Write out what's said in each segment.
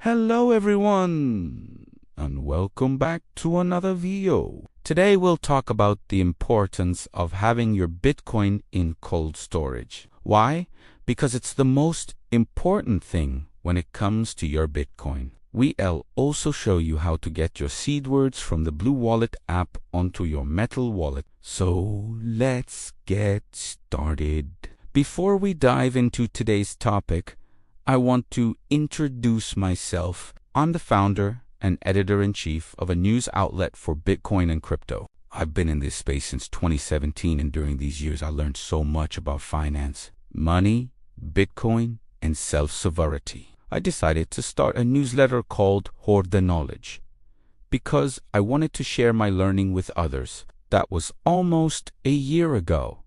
Hello everyone, and welcome back to another video. Today we'll talk about the importance of having your Bitcoin in cold storage. Why? Because it's the most important thing when it comes to your Bitcoin. We'll also show you how to get your seed words from the BlueWallet app onto your Metal wallet. So let's get started. Before we dive into today's topic, I want to introduce myself. I'm the founder and editor-in-chief of a news outlet for Bitcoin and crypto. I've been in this space since 2017, and during these years I learned so much about finance, money, Bitcoin, and self-sovereignty. I decided to start a newsletter called Hoard the Knowledge because I wanted to share my learning with others. That was almost a year ago.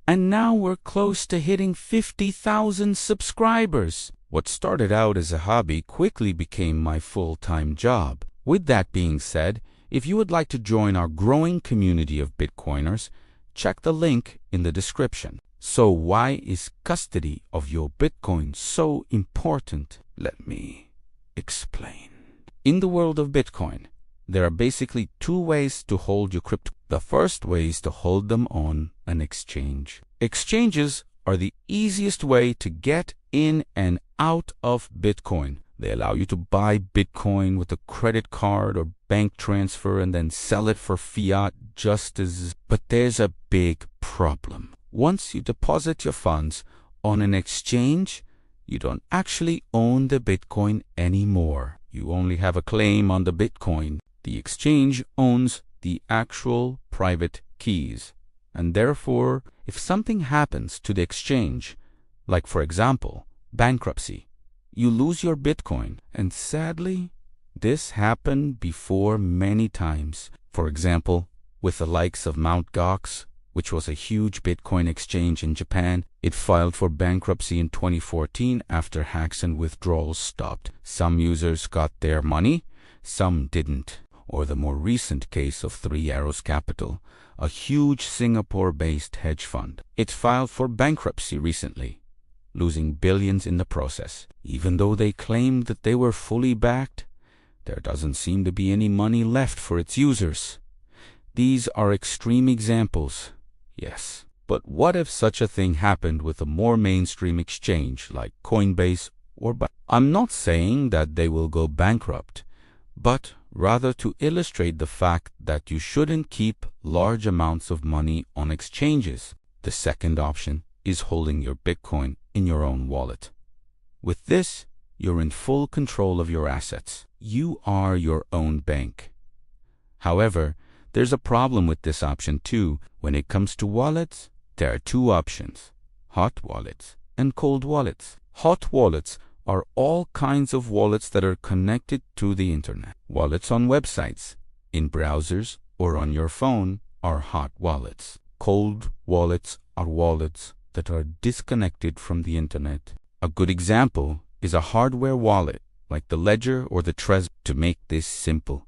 And now we're close to hitting 50,000 subscribers. What started out as a hobby quickly became my full-time job. With that being said, if you would like to join our growing community of Bitcoiners, check the link in the description. So why is custody of your Bitcoin so important? Let me explain. In the world of Bitcoin, there are basically two ways to hold your crypto. The first way is to hold them on an exchange. Exchanges are the easiest way to get in and out of Bitcoin. They allow you to buy Bitcoin with a credit card or bank transfer and then sell it for fiat just as. But there's a big problem. Once you deposit your funds on an exchange, you don't actually own the Bitcoin anymore. You only have a claim on the Bitcoin. The exchange owns the actual private keys, and therefore, if something happens to the exchange, like for example, bankruptcy, you lose your Bitcoin. And sadly, this happened before many times. For example, with the likes of Mt. Gox, which was a huge Bitcoin exchange in Japan. It filed for bankruptcy in 2014 after hacks and withdrawals stopped. Some users got their money, some didn't. Or the more recent case of Three Arrows Capital, a huge Singapore-based hedge fund. It filed for bankruptcy recently, losing billions in the process. Even though they claimed that they were fully backed, there doesn't seem to be any money left for its users. These are extreme examples, yes. But what if such a thing happened with a more mainstream exchange like Coinbase or Binance? I'm not saying that they will go bankrupt, but rather to illustrate the fact that you shouldn't keep large amounts of money on exchanges. The second option is holding your Bitcoin in your own wallet. With this, you're in full control of your assets. You are your own bank. However, there's a problem with this option too. When it comes to wallets, there are two options: hot wallets and cold wallets. Hot wallets are all kinds of wallets that are connected to the internet. Wallets on websites, in browsers, or on your phone are hot wallets. Cold wallets are wallets that are disconnected from the internet. A good example is a hardware wallet like the Ledger or the Trezor. To make this simple,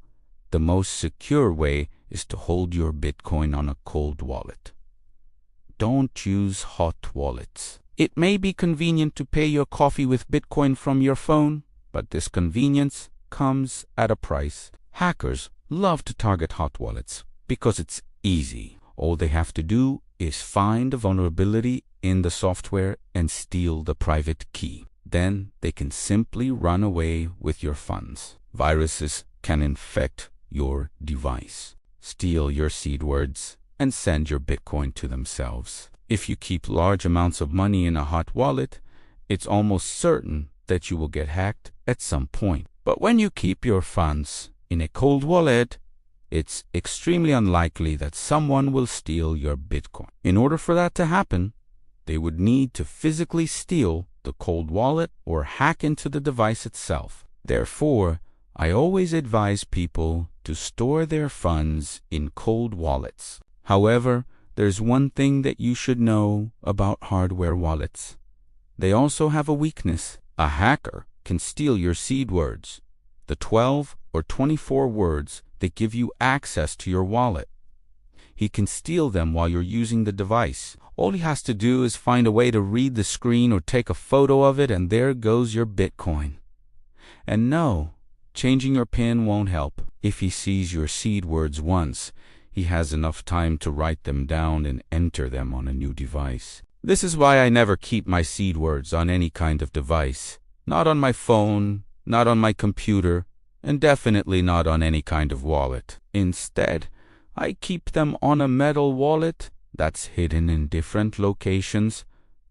the most secure way is to hold your Bitcoin on a cold wallet. Don't use hot wallets. It may be convenient to pay your coffee with Bitcoin from your phone, but this convenience comes at a price. Hackers love to target hot wallets because it's easy. All they have to do is find a vulnerability in the software and steal the private key. Then they can simply run away with your funds. Viruses can infect your device, steal your seed words, and send your Bitcoin to themselves. If you keep large amounts of money in a hot wallet, it's almost certain that you will get hacked at some point. But when you keep your funds in a cold wallet, it's extremely unlikely that someone will steal your Bitcoin. In order for that to happen, they would need to physically steal the cold wallet or hack into the device itself. Therefore, I always advise people to store their funds in cold wallets. However, there's one thing that you should know about hardware wallets. They also have a weakness. A hacker can steal your seed words, the 12 or 24 words that give you access to your wallet. He can steal them while you're using the device. All he has to do is find a way to read the screen or take a photo of it, and there goes your Bitcoin. And no, changing your PIN won't help. If he sees your seed words once, he has enough time to write them down and enter them on a new device. This is why I never keep my seed words on any kind of device. Not on my phone, not on my computer, and definitely not on any kind of wallet. Instead, I keep them on a metal wallet that's hidden in different locations.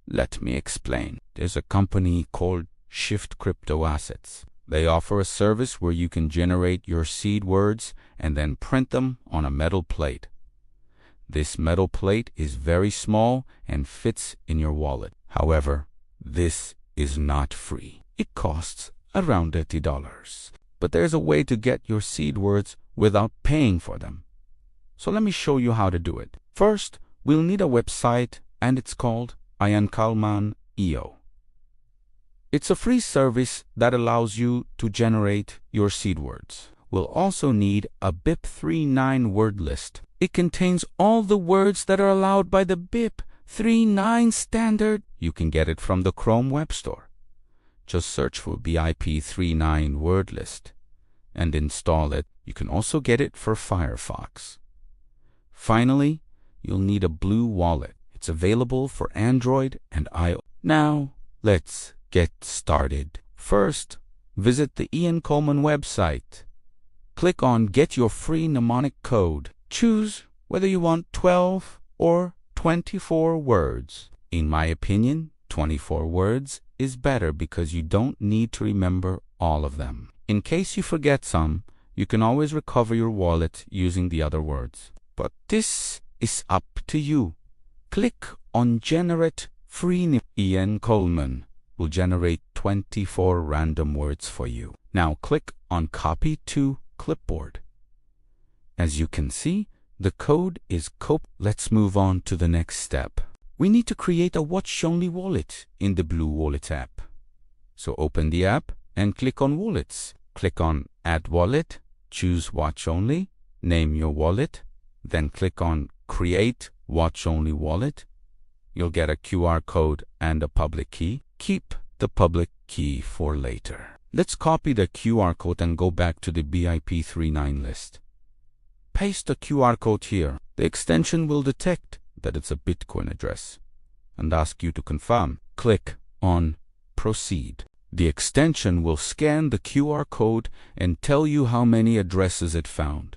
Let me explain. There's a company called Shift Crypto Assets. They offer a service where you can generate your seed words and then print them on a metal plate. This metal plate is very small and fits in your wallet. However, this is not free. It costs around $30. But there's a way to get your seed words without paying for them. So let me show you how to do it. First, we'll need a website, and it's called Iancoleman. It's a free service that allows you to generate your seed words. We'll also need a BIP39 word list. It contains all the words that are allowed by the BIP39 standard. You can get it from the Chrome Web Store. Just search for BIP39 word list and install it. You can also get it for Firefox. Finally, you'll need a BlueWallet. It's available for Android and iOS. Now, let's get started. First, visit the Iancoleman website. Click on Get Your Free Mnemonic Code. Choose whether you want 12 or 24 words. In my opinion, 24 words is better because you don't need to remember all of them. In case you forget some, you can always recover your wallet using the other words. But this is up to you. Click on Generate Free. Iancoleman will generate 24 random words for you. Now click on Copy to Clipboard. As you can see, the code is copied. Let's move on to the next step. We need to create a watch-only wallet in the BlueWallet app. So open the app and click on Wallets. Click on Add Wallet, choose Watch Only, name your wallet, then click on Create Watch-Only Wallet. You'll get a QR code and a public key. Keep the public key for later. Let's copy the QR code and go back to the BIP39 list. Paste the QR code here. The extension will detect that it's a Bitcoin address and ask you to confirm. Click on Proceed. The extension will scan the QR code and tell you how many addresses it found.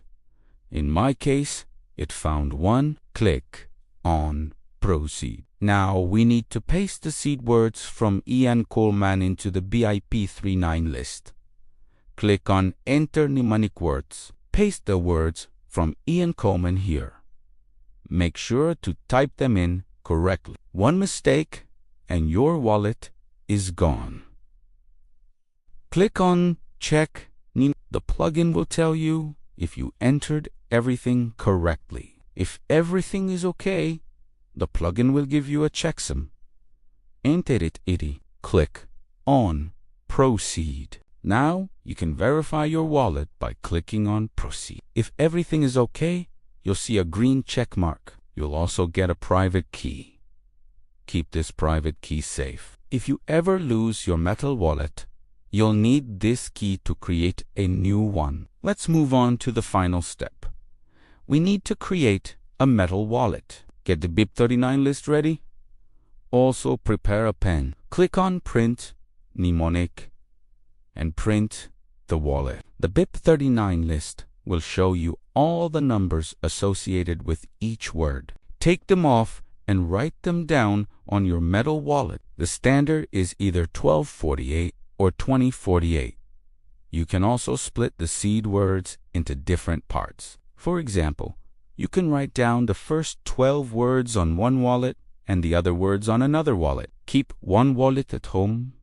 In my case, it found one. Click on Proceed. Now we need to paste the seed words from Iancoleman into the BIP39 list. Click on Enter Mnemonic Words. Paste the words from Iancoleman here. Make sure to type them in correctly. One mistake and your wallet is gone. Click on Check. The plugin will tell you if you entered everything correctly. If everything is okay, the plugin will give you a checksum. Enter it. Click on Proceed. Now you can verify your wallet by clicking on Proceed. If everything is okay, you'll see a green check mark. You'll also get a private key. Keep this private key safe. If you ever lose your metal wallet, you'll need this key to create a new one. Let's move on to the final step. We need to create a metal wallet. Get the BIP39 list ready. Also prepare a pen. Click on Print Mnemonic and print the wallet. The BIP39 list will show you all the numbers associated with each word. Take them off and write them down on your metal wallet. The standard is either 1248 or 2048. You can also split the seed words into different parts. For example, you can write down the first 12 words on one wallet and the other words on another wallet. Keep one wallet at home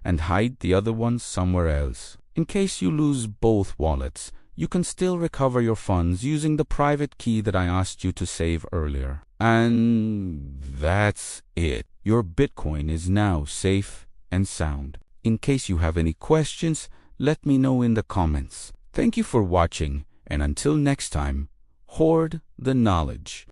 and hide the other one somewhere else. In case you lose both wallets, you can still recover your funds using the private key that I asked you to save earlier. And that's it. Your Bitcoin is now safe and sound. In case you have any questions, let me know in the comments. Thank you for watching, and until next time, hoard the knowledge.